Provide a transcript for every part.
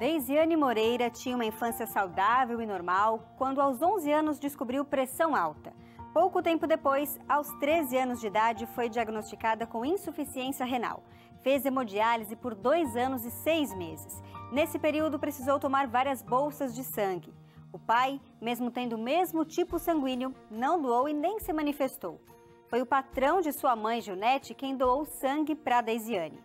Deisiane Moreira tinha uma infância saudável e normal quando aos 11 anos descobriu pressão alta. Pouco tempo depois, aos 13 anos de idade, foi diagnosticada com insuficiência renal. Fez hemodiálise por 2 anos e 6 meses. Nesse período, precisou tomar várias bolsas de sangue. O pai, mesmo tendo o mesmo tipo sanguíneo, não doou e nem se manifestou. Foi o patrão de sua mãe, Junete, quem doou sangue para Deisiane.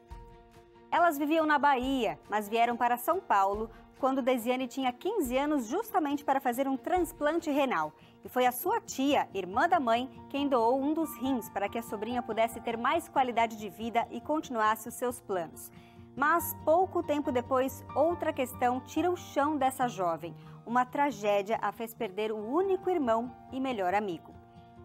Elas viviam na Bahia, mas vieram para São Paulo quando Deisiane tinha 15 anos justamente para fazer um transplante renal. E foi a sua tia, irmã da mãe, quem doou um dos rins para que a sobrinha pudesse ter mais qualidade de vida e continuasse os seus planos. Mas pouco tempo depois, outra questão tira o chão dessa jovem. Uma tragédia a fez perder o único irmão e melhor amigo.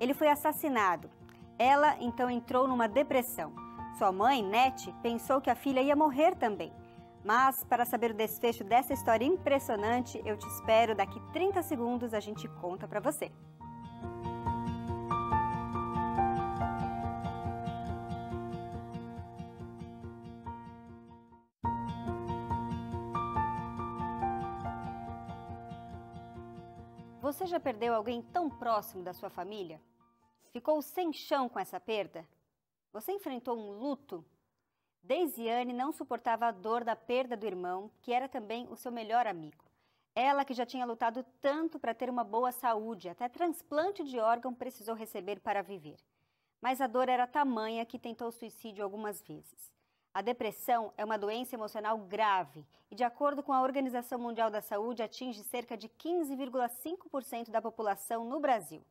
Ele foi assassinado. Ela então entrou numa depressão. Sua mãe, Nete, pensou que a filha ia morrer também. Mas, para saber o desfecho dessa história impressionante, eu te espero. Daqui 30 segundos a gente conta para você. Você já perdeu alguém tão próximo da sua família? Ficou sem chão com essa perda? Você enfrentou um luto? Deisiane não suportava a dor da perda do irmão, que era também o seu melhor amigo. Ela, que já tinha lutado tanto para ter uma boa saúde, até transplante de órgão precisou receber para viver. Mas a dor era tamanha que tentou suicídio algumas vezes. A depressão é uma doença emocional grave e, de acordo com a Organização Mundial da Saúde, atinge cerca de 15,5% da população no Brasil.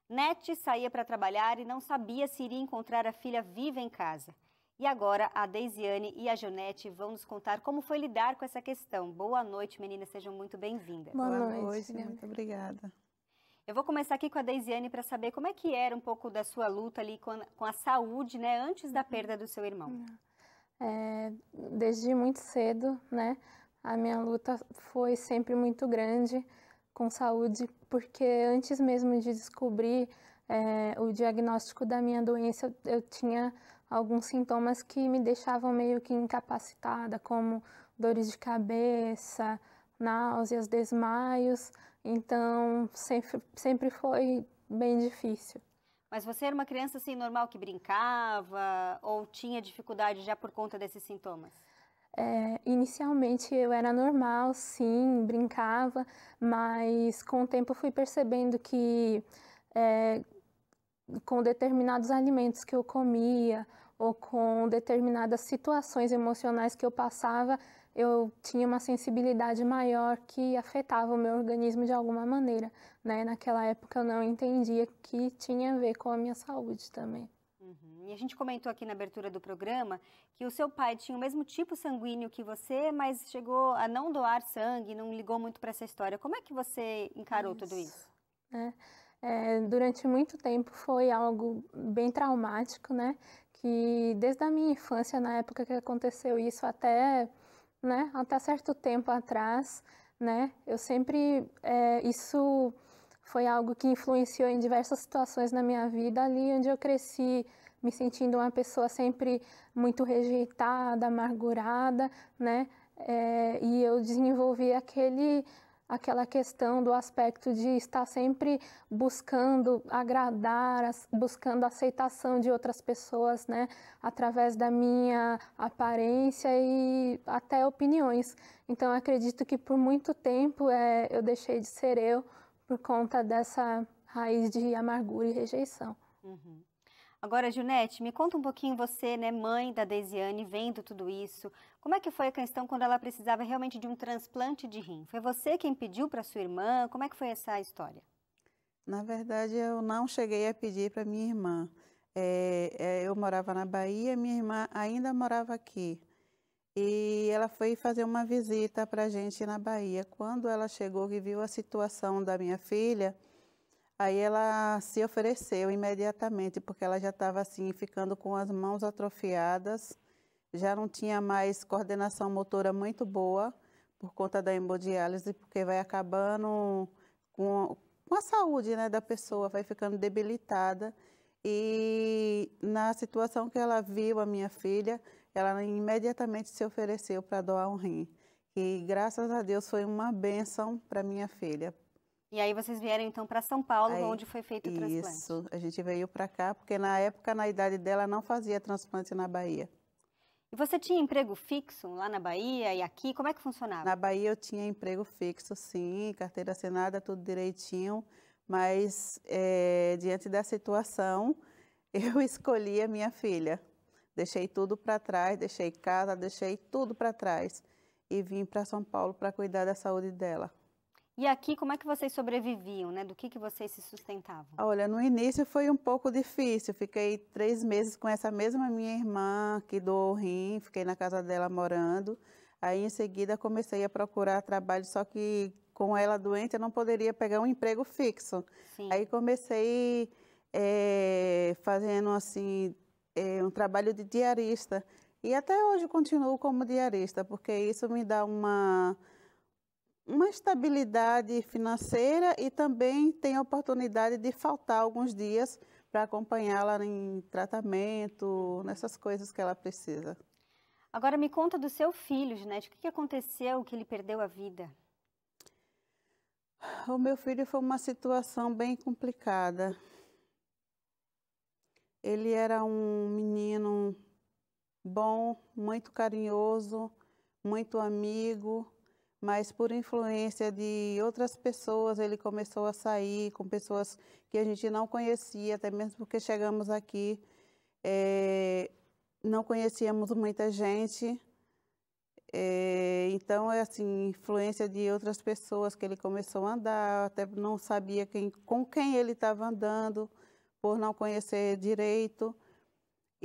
Nete saía para trabalhar e não sabia se iria encontrar a filha viva em casa. E agora a Deisiane e a Junete vão nos contar como foi lidar com essa questão. Boa noite, meninas, sejam muito bem-vindas. Boa noite, muito obrigada. Eu vou começar aqui com a Deisiane para saber como é que era um pouco da sua luta ali com a saúde, né, antes da perda do seu irmão. Desde muito cedo, né, a minha luta foi sempre muito grande com saúde, porque antes mesmo de descobrir o diagnóstico da minha doença, eu tinha alguns sintomas que me deixavam meio que incapacitada, como dores de cabeça, náuseas, desmaios, então sempre foi bem difícil. Mas você era uma criança assim normal que brincava ou tinha dificuldade já por conta desses sintomas? Inicialmente eu era normal, sim, brincava, mas com o tempo eu fui percebendo que com determinados alimentos que eu comia ou com determinadas situações emocionais que eu passava, eu tinha uma sensibilidade maior que afetava o meu organismo de alguma maneira, né? Naquela época eu não entendia que tinha a ver com a minha saúde também. E a gente comentou aqui na abertura do programa que o seu pai tinha o mesmo tipo sanguíneo que você, mas chegou a não doar sangue, não ligou muito para essa história. Como é que você encarou tudo isso? Durante muito tempo foi algo bem traumático, né? Que desde a minha infância, na época que aconteceu isso, até certo tempo atrás, né? Eu sempre, isso foi algo que influenciou em diversas situações na minha vida, ali onde eu cresci me sentindo uma pessoa sempre muito rejeitada, amargurada, né? E eu desenvolvi aquela questão do aspecto de estar sempre buscando agradar, buscando a aceitação de outras pessoas, né? Através da minha aparência e até opiniões. Então, eu acredito que por muito tempo eu deixei de ser eu por conta dessa raiz de amargura e rejeição. Agora, Junete, me conta um pouquinho você, né, mãe da Deisiane, vendo tudo isso. Como é que foi a questão quando ela precisava realmente de um transplante de rim? Foi você quem pediu para sua irmã? Como é que foi essa história? Na verdade, eu não cheguei a pedir para minha irmã. Eu morava na Bahia, minha irmã ainda morava aqui. E ela foi fazer uma visita para a gente na Bahia. Quando ela chegou e viu a situação da minha filha, aí ela se ofereceu imediatamente, porque ela já estava assim, ficando com as mãos atrofiadas, já não tinha mais coordenação motora muito boa, por conta da hemodiálise, porque vai acabando com a saúde, né, da pessoa, vai ficando debilitada. E na situação que ela viu a minha filha, ela imediatamente se ofereceu para doar um rim. que graças a Deus foi uma bênção para minha filha. E aí vocês vieram então para São Paulo, Aí, onde foi feito o transplante. isso, a gente veio para cá, porque na época, na idade dela, não fazia transplante na Bahia. E você tinha emprego fixo lá na Bahia e aqui? Como é que funcionava? Na Bahia eu tinha emprego fixo, sim, carteira assinada, tudo direitinho, mas diante da situação, eu escolhi a minha filha. Deixei tudo para trás, deixei casa, deixei tudo para trás e vim para São Paulo para cuidar da saúde dela. E aqui, como é que vocês sobreviviam, né? Do que vocês se sustentavam? Olha, no início foi um pouco difícil. Fiquei 3 meses com essa mesma minha irmã que doou o rim, fiquei na casa dela morando. Aí, em seguida, comecei a procurar trabalho, só que com ela doente eu não poderia pegar um emprego fixo. Sim. Aí comecei fazendo assim um trabalho de diarista. E até hoje continuo como diarista, porque isso me dá uma estabilidade financeira e também tem a oportunidade de faltar alguns dias para acompanhá-la em tratamento, nessas coisas que ela precisa. Agora me conta do seu filho, Ginete, o que aconteceu que ele perdeu a vida? O meu filho foi uma situação bem complicada. Ele era um menino bom, muito carinhoso, muito amigo, mas por influência de outras pessoas, ele começou a sair com pessoas que a gente não conhecia, até mesmo porque chegamos aqui, não conhecíamos muita gente. Então, assim, influência de outras pessoas que ele começou a andar, até não sabia com quem ele estava andando, por não conhecer direito.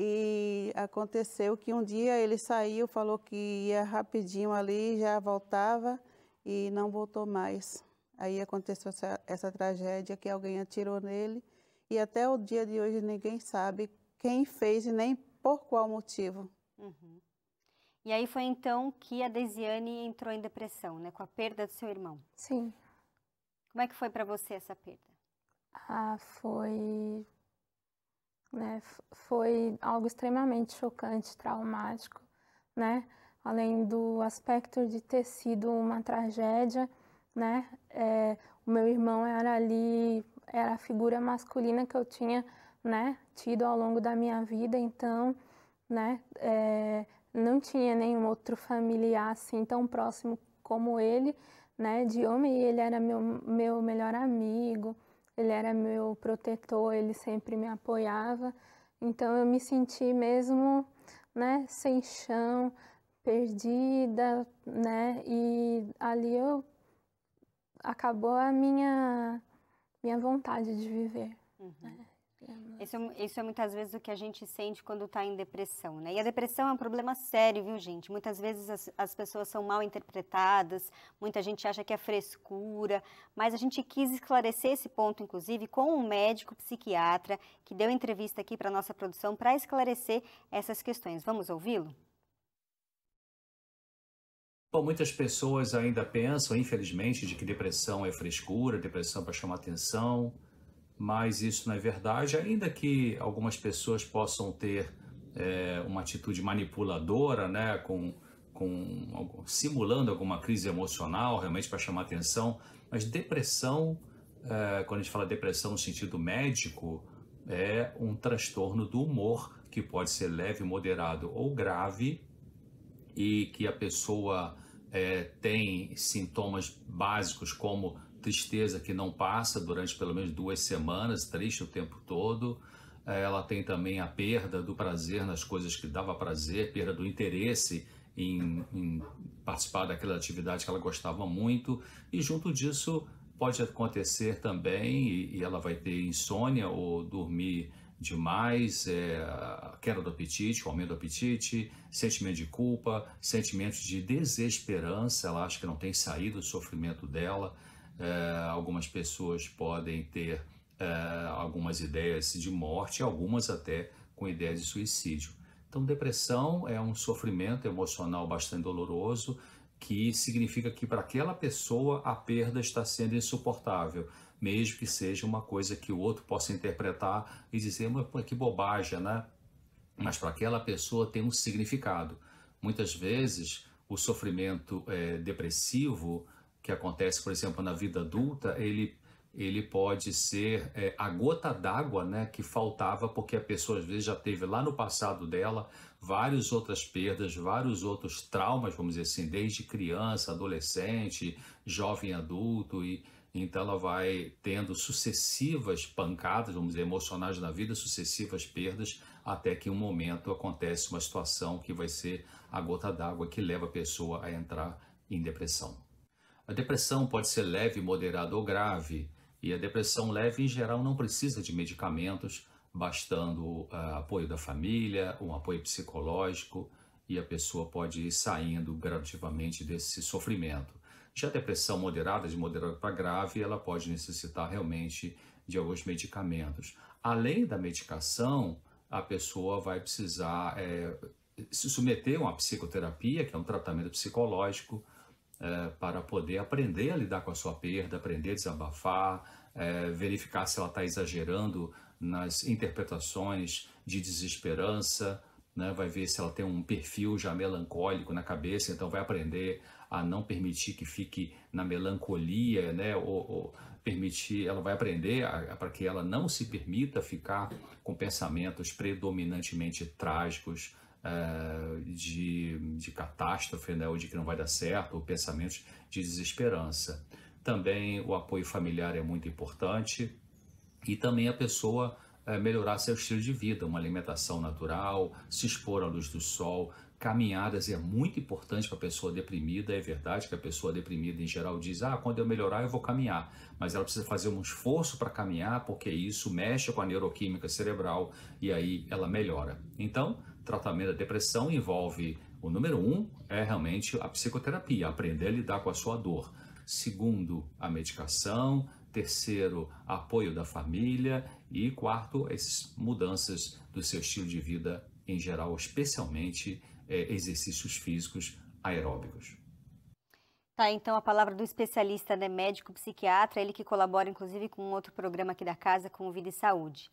E aconteceu que um dia ele saiu, falou que ia rapidinho ali, já voltava e não voltou mais. Aí aconteceu essa tragédia que alguém atirou nele e até o dia de hoje ninguém sabe quem fez e nem por qual motivo. Uhum. E aí foi então que a Deisiane entrou em depressão, né, com a perda do seu irmão. Sim. Como é que foi para você essa perda? Foi algo extremamente chocante, traumático, né? Além do aspecto de ter sido uma tragédia, né? O meu irmão era a figura masculina que eu tinha, né, tido ao longo da minha vida, então, né, não tinha nenhum outro familiar assim tão próximo como ele, né, de homem, e ele era meu melhor amigo. Ele era meu protetor, ele sempre me apoiava. Então eu me senti mesmo, né, sem chão, perdida, né? E ali acabou a minha vontade de viver. Uhum. Né? Isso é muitas vezes o que a gente sente quando está em depressão, né? E a depressão é um problema sério, viu, gente? Muitas vezes as pessoas são mal interpretadas, muita gente acha que é frescura, mas a gente quis esclarecer esse ponto, inclusive, com um médico psiquiatra que deu entrevista aqui para a nossa produção para esclarecer essas questões. Vamos ouvi-lo? Bom, muitas pessoas ainda pensam, infelizmente, de que depressão é frescura, depressão para chamar atenção, mas isso não é verdade, ainda que algumas pessoas possam ter uma atitude manipuladora, né, simulando alguma crise emocional, realmente para chamar atenção, mas depressão, quando a gente fala depressão no sentido médico, é um transtorno do humor que pode ser leve, moderado ou grave, e que a pessoa tem sintomas básicos como tristeza que não passa durante pelo menos 2 semanas, triste o tempo todo. Ela tem também a perda do prazer nas coisas que dava prazer, perda do interesse em participar daquela atividade que ela gostava muito, e junto disso pode acontecer também, e ela vai ter insônia ou dormir demais, queda do apetite, aumento do apetite, sentimento de culpa, sentimentos de desesperança, ela acha que não tem saída do sofrimento dela. Algumas pessoas podem ter algumas ideias de morte, algumas até com ideias de suicídio. Então, depressão é um sofrimento emocional bastante doloroso, que significa que para aquela pessoa a perda está sendo insuportável, mesmo que seja uma coisa que o outro possa interpretar e dizer, mas que bobagem, né? Mas para aquela pessoa tem um significado. Muitas vezes o sofrimento depressivo que acontece, por exemplo, na vida adulta, ele pode ser a gota d'água, né, que faltava porque a pessoa às vezes já teve lá no passado dela várias outras perdas, vários outros traumas, vamos dizer assim, desde criança, adolescente, jovem adulto, e então ela vai tendo sucessivas pancadas, vamos dizer, emocionais na vida, sucessivas perdas, até que em um momento acontece uma situação que vai ser a gota d'água que leva a pessoa a entrar em depressão. A depressão pode ser leve, moderada ou grave, e a depressão leve, em geral, não precisa de medicamentos, bastando apoio da família, um apoio psicológico, e a pessoa pode ir saindo gradativamente desse sofrimento. Já a depressão moderada, de moderada para grave, ela pode necessitar realmente de alguns medicamentos. Além da medicação, a pessoa vai precisar se submeter a uma psicoterapia, que é um tratamento psicológico, para poder aprender a lidar com a sua perda, aprender a desabafar, verificar se ela está exagerando nas interpretações de desesperança, né? Vai ver se ela tem um perfil já melancólico na cabeça, então vai aprender a não permitir que fique na melancolia, né? Ou permitir, ela vai aprender para que ela não se permita ficar com pensamentos predominantemente trágicos, de catástrofe, né, ou de que não vai dar certo, ou pensamentos de desesperança. Também o apoio familiar é muito importante, e também a pessoa melhorar seu estilo de vida, uma alimentação natural, se expor à luz do sol. Caminhadas é muito importante para a pessoa deprimida. É verdade que a pessoa deprimida em geral diz, quando eu melhorar eu vou caminhar, mas ela precisa fazer um esforço para caminhar, porque isso mexe com a neuroquímica cerebral e aí ela melhora. Então, tratamento da depressão envolve, o número 1 é realmente a psicoterapia, aprender a lidar com a sua dor. Segundo, a medicação. Terceiro, apoio da família. E quarto, essas mudanças do seu estilo de vida em geral, especialmente exercícios físicos aeróbicos. Tá, então a palavra do especialista, né, médico psiquiatra, ele que colabora inclusive com outro programa aqui da casa, com o Vida e Saúde.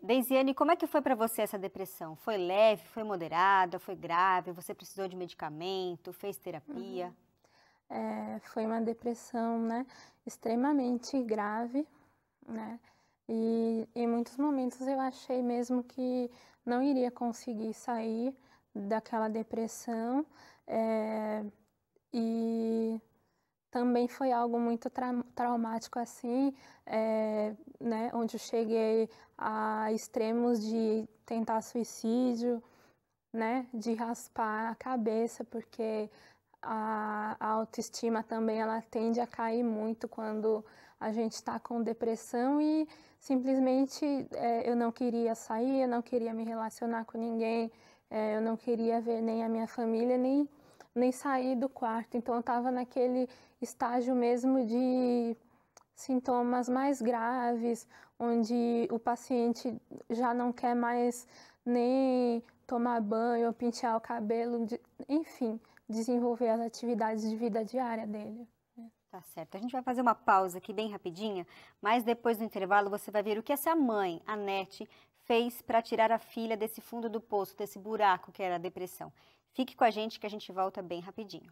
Deisiane, como é que foi para você essa depressão? Foi leve, foi moderada, foi grave? Você precisou de medicamento, fez terapia? Foi uma depressão, né, extremamente grave, né, e em muitos momentos eu achei mesmo que não iria conseguir sair daquela depressão, e também foi algo muito traumático assim, né, onde eu cheguei a extremos de tentar suicídio, né, de raspar a cabeça, porque a autoestima também ela tende a cair muito quando a gente está com depressão, e simplesmente eu não queria sair, eu não queria me relacionar com ninguém, eu não queria ver nem a minha família, nem sair do quarto. Então eu estava naquele estágio mesmo de sintomas mais graves, onde o paciente já não quer mais nem tomar banho ou pentear o cabelo, enfim, desenvolver as atividades de vida diária dele. Tá certo. A gente vai fazer uma pausa aqui bem rapidinha, mas depois do intervalo você vai ver o que essa mãe, a Nete, fez para tirar a filha desse fundo do poço, desse buraco que era a depressão. Fique com a gente que a gente volta bem rapidinho.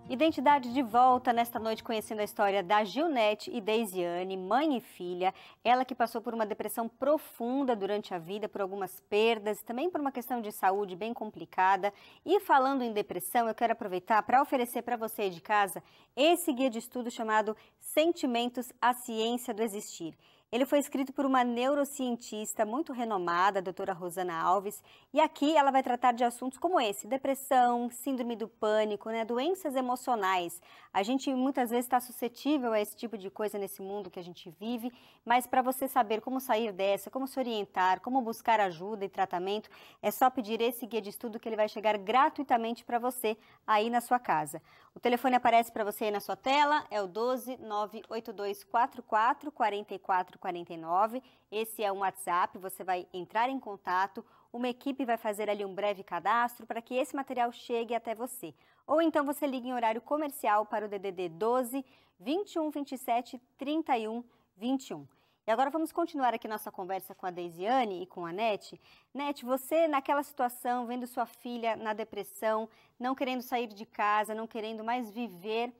Identidade de volta nesta noite, conhecendo a história da Gilnete e Deisiane, mãe e filha. Ela que passou por uma depressão profunda durante a vida, por algumas perdas, também por uma questão de saúde bem complicada. E falando em depressão, eu quero aproveitar para oferecer para você aí de casa esse guia de estudo chamado Sentimentos, a Ciência do Existir. Ele foi escrito por uma neurocientista muito renomada, a doutora Rosana Alves, e aqui ela vai tratar de assuntos como esse: depressão, síndrome do pânico, né, doenças emocionais. A gente muitas vezes está suscetível a esse tipo de coisa nesse mundo que a gente vive, mas para você saber como sair dessa, como se orientar, como buscar ajuda e tratamento, é só pedir esse guia de estudo que ele vai chegar gratuitamente para você aí na sua casa. O telefone aparece para você aí na sua tela, é o 12 982 44 44 49. Esse é um WhatsApp, você vai entrar em contato uma equipe vai fazer ali um breve cadastro para que esse material chegue até você. Ou então você liga em horário comercial para o DDD 12 21 27 31 21. E agora vamos continuar aqui nossa conversa com a Deisiane e com a Nete. Nete, você naquela situação, vendo sua filha na depressão, não querendo sair de casa, não querendo mais viver,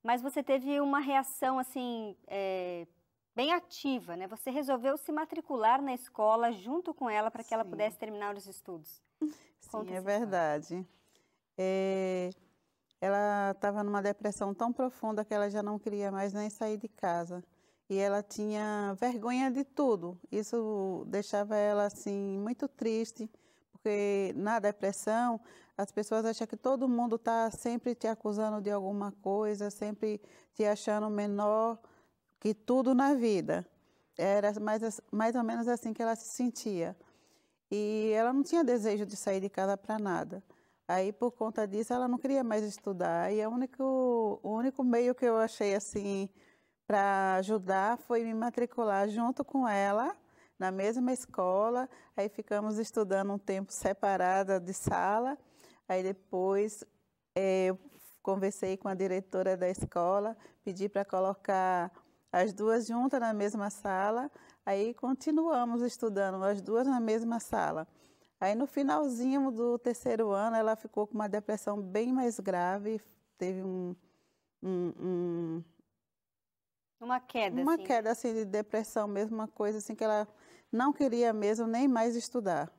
mas você teve uma reação assim, bem ativa, né? Você resolveu se matricular na escola junto com ela para que ela pudesse terminar os estudos. Sim, é verdade. Ela estava numa depressão tão profunda que ela já não queria mais nem sair de casa. E ela tinha vergonha de tudo. Isso deixava ela assim muito triste, porque na depressão as pessoas acham que todo mundo está sempre te acusando de alguma coisa, sempre te achando menor que tudo na vida. Era mais ou menos assim que ela se sentia. E ela não tinha desejo de sair de casa para nada. Aí, por conta disso, ela não queria mais estudar. E o único meio que eu achei assim para ajudar foi me matricular junto com ela na mesma escola. Aí ficamos estudando um tempo separada de sala. Aí depois eu conversei com a diretora da escola, pedi para colocar as duas juntas na mesma sala. Aí continuamos estudando as duas na mesma sala. Aí no finalzinho do terceiro ano ela ficou com uma depressão bem mais grave, teve uma queda, uma assim. queda assim de depressão mesmo, uma coisa assim que ela não queria mesmo nem mais estudar.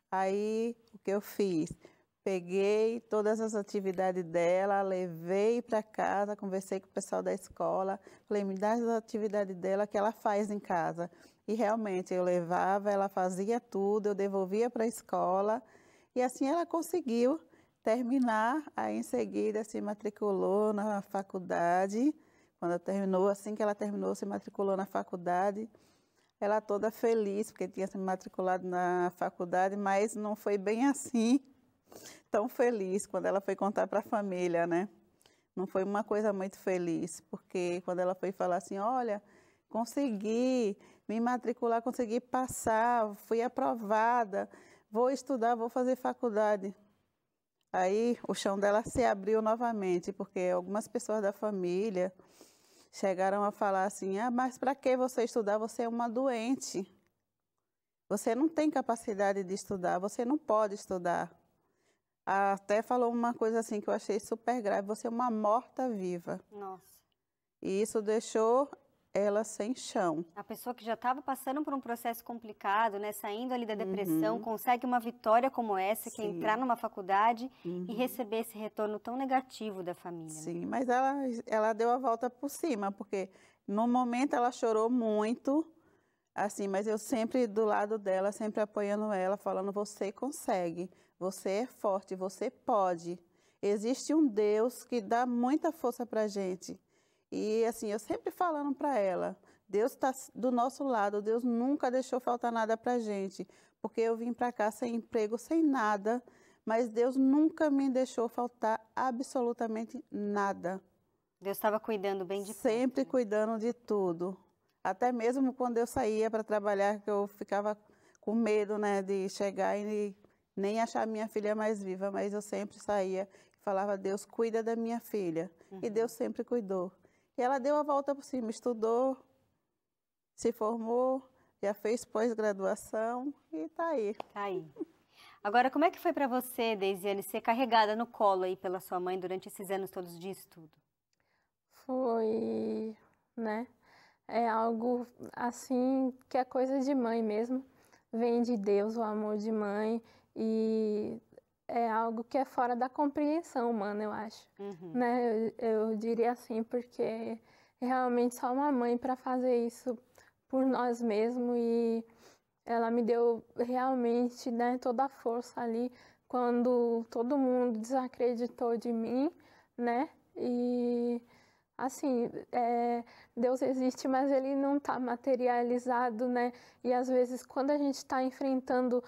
Aí o que eu fiz? Peguei todas as atividades dela, levei para casa, conversei com o pessoal da escola, falei, me dá as atividades dela que ela faz em casa. E realmente eu levava, ela fazia tudo, eu devolvia para a escola e assim ela conseguiu terminar. Aí em seguida se matriculou na faculdade. Quando terminou, assim que ela terminou, se matriculou na faculdade. Ela toda feliz, porque tinha se matriculado na faculdade, mas não foi bem assim, tão feliz, quando ela foi contar para a família, né? Não foi uma coisa muito feliz, porque quando ela foi falar assim, olha, consegui me matricular, consegui passar, fui aprovada, vou estudar, vou fazer faculdade. Aí o chão dela se abriu novamente, porque algumas pessoas da família chegaram a falar assim, mas para que você estudar? Você é uma doente. Você não tem capacidade de estudar, você não pode estudar. Até falou uma coisa assim que eu achei super grave, você é uma morta-viva. Nossa. E isso deixou ela sem chão. A pessoa que já estava passando por um processo complicado, né, saindo ali da depressão, consegue uma vitória como essa, que é entrar numa faculdade e receber esse retorno tão negativo da família. Sim, mas ela deu a volta por cima, porque no momento ela chorou muito, assim, mas eu sempre do lado dela, sempre apoiando ela, falando, você consegue, você é forte, você pode. Existe um Deus que dá muita força pra gente. E assim, eu sempre falando para ela, Deus está do nosso lado, Deus nunca deixou faltar nada para a gente, porque eu vim para cá sem emprego, sem nada, mas Deus nunca me deixou faltar absolutamente nada. Deus estava cuidando bem de sempre perto, cuidando de tudo. Até mesmo quando eu saía para trabalhar, que eu ficava com medo, né, de chegar e nem achar minha filha mais viva, mas eu sempre saía e falava, Deus cuida da minha filha. E Deus sempre cuidou. E ela deu a volta por cima, estudou, se formou, já fez pós-graduação e está aí. Tá aí. Agora, como é que foi para você, Deisiane, ser carregada no colo aí pela sua mãe durante esses anos todos de estudo? Foi, né? É algo assim que é coisa de mãe mesmo. Vem de Deus o amor de mãe e é algo que é fora da compreensão humana, eu acho. Né? Eu diria assim, porque realmente só uma mãe para fazer isso por nós mesmos e ela me deu realmente, né, toda a força ali quando todo mundo desacreditou de mim, né? E assim, Deus existe, mas ele não está materializado, né? E às vezes quando a gente está enfrentando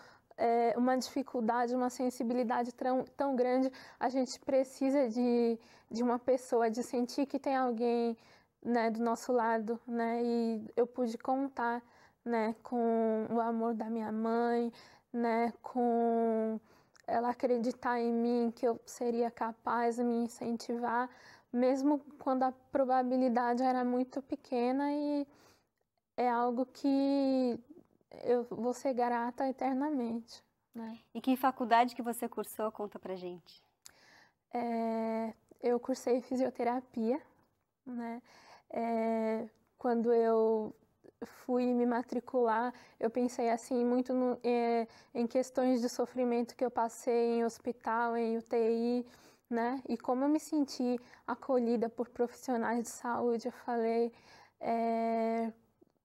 uma dificuldade, uma sensibilidade tão grande, a gente precisa de uma pessoa, de sentir que tem alguém, né, do nosso lado, né? E eu pude contar, né, com o amor da minha mãe, né, com ela acreditar em mim, que eu seria capaz de me incentivar, mesmo quando a probabilidade era muito pequena, e é algo que eu vou ser grata eternamente, né? E que faculdade que você cursou? Conta pra gente. Eu cursei fisioterapia, né? Quando eu fui me matricular, eu pensei assim muito em questões de sofrimento que eu passei em hospital, em UTI, né? E como eu me senti acolhida por profissionais de saúde, eu falei,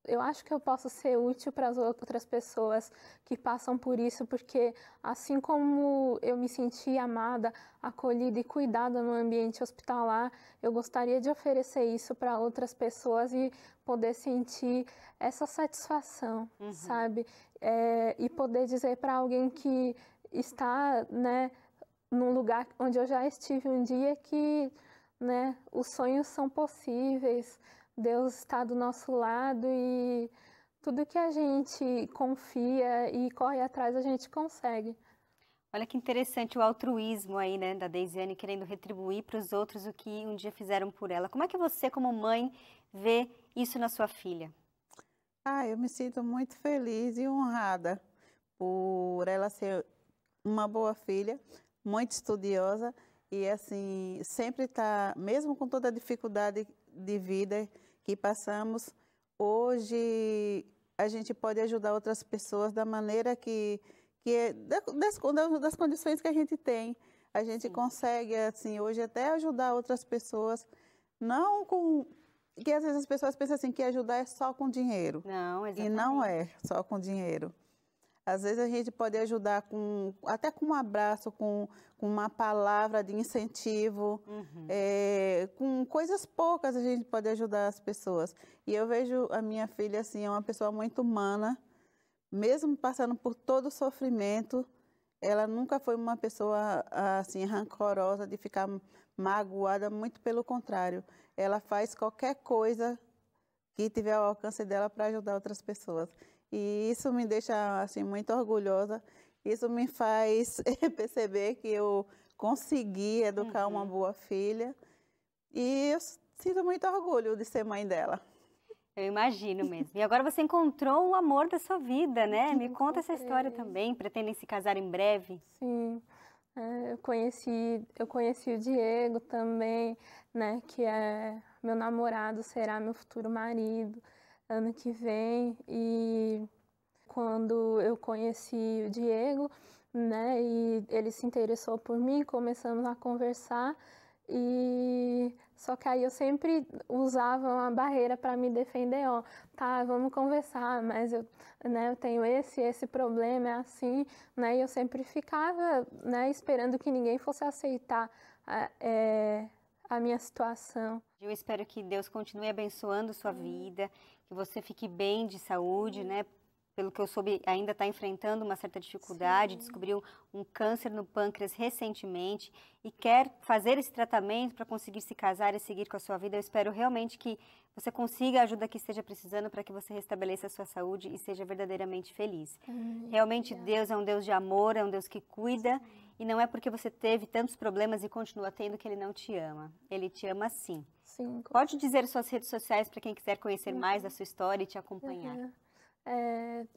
eu acho que eu posso ser útil para as outras pessoas que passam por isso, porque assim como eu me senti amada, acolhida e cuidada no ambiente hospitalar, eu gostaria de oferecer isso para outras pessoas e poder sentir essa satisfação, sabe? E poder dizer para alguém que está, né, num lugar onde eu já estive um dia que, né, os sonhos são possíveis, Deus está do nosso lado e tudo que a gente confia e corre atrás a gente consegue. Olha que interessante o altruísmo aí, né, da Deisiane, querendo retribuir para os outros o que um dia fizeram por ela. Como é que você, como mãe, vê isso na sua filha? Eu me sinto muito feliz e honrada por ela ser uma boa filha, muito estudiosa e, assim, sempre está, mesmo com toda a dificuldade de vida que passamos, hoje a gente pode ajudar outras pessoas da maneira das condições que a gente tem. A gente consegue, assim, hoje até ajudar outras pessoas, não com... que às vezes as pessoas pensam assim, que ajudar é só com dinheiro. Não, exatamente. E não é só com dinheiro. Às vezes a gente pode ajudar até com um abraço, com uma palavra de incentivo, com coisas poucas a gente pode ajudar as pessoas. E eu vejo a minha filha assim, é uma pessoa muito humana, mesmo passando por todo o sofrimento, ela nunca foi uma pessoa assim rancorosa de ficar magoada, muito pelo contrário. Ela faz qualquer coisa que tiver ao alcance dela para ajudar outras pessoas. E isso me deixa assim muito orgulhosa. Isso me faz perceber que eu consegui educar uma boa filha. E eu sinto muito orgulho de ser mãe dela. Eu imagino mesmo. E agora você encontrou o amor da sua vida, né? Me conta essa história também. Pretendem se casar em breve? Sim. Eu conheci o Diego também, né? Que é meu namorado, será meu futuro marido ano que vem. E quando eu conheci o Diego, né? E ele se interessou por mim, começamos a conversar. E só que aí eu sempre usava uma barreira para me defender, ó, tá, vamos conversar, mas eu tenho esse problema, é assim, né? E eu sempre ficava, né, esperando que ninguém fosse aceitar a minha situação. Eu espero que Deus continue abençoando sua vida, que você fique bem de saúde, né? Pelo que eu soube, ainda está enfrentando uma certa dificuldade, descobriu um câncer no pâncreas recentemente e quer fazer esse tratamento para conseguir se casar e seguir com a sua vida. Eu espero realmente que você consiga a ajuda que esteja precisando para que você restabeleça a sua saúde e seja verdadeiramente feliz. Realmente Deus é um Deus de amor, é um Deus que cuida e não é porque você teve tantos problemas e continua tendo que Ele não te ama. Ele te ama sim. Sim. Pode dizer suas redes sociais para quem quiser conhecer mais da sua história e te acompanhar.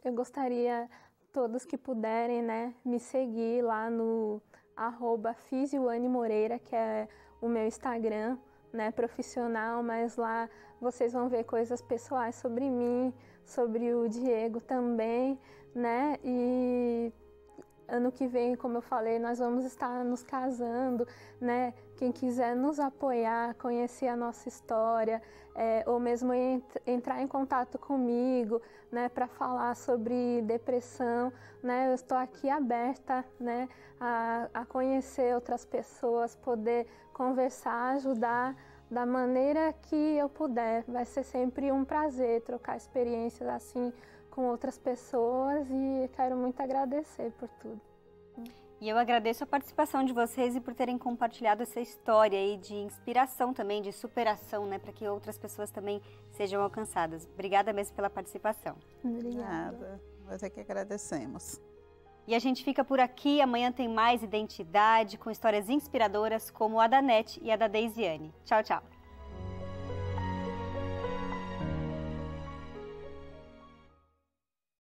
Eu gostaria, todos que puderem, né, me seguir lá no @fisioanemoreira, que é o meu Instagram, né, profissional, mas lá vocês vão ver coisas pessoais sobre mim, sobre o Diego também, né, e ano que vem, como eu falei, nós vamos estar nos casando, né? Quem quiser nos apoiar, conhecer a nossa história, ou mesmo entrar em contato comigo, né? Para falar sobre depressão, né? Eu estou aqui aberta, né? A conhecer outras pessoas, poder conversar, ajudar da maneira que eu puder. Vai ser sempre um prazer trocar experiências assim com outras pessoas e quero muito agradecer por tudo. E eu agradeço a participação de vocês e por terem compartilhado essa história aí de inspiração também, de superação, né, para que outras pessoas também sejam alcançadas. Obrigada mesmo pela participação. Obrigada. Nada, nós é que agradecemos. E a gente fica por aqui. Amanhã tem mais Identidade, com histórias inspiradoras como a da Nete e a da Deisiane. Tchau, tchau.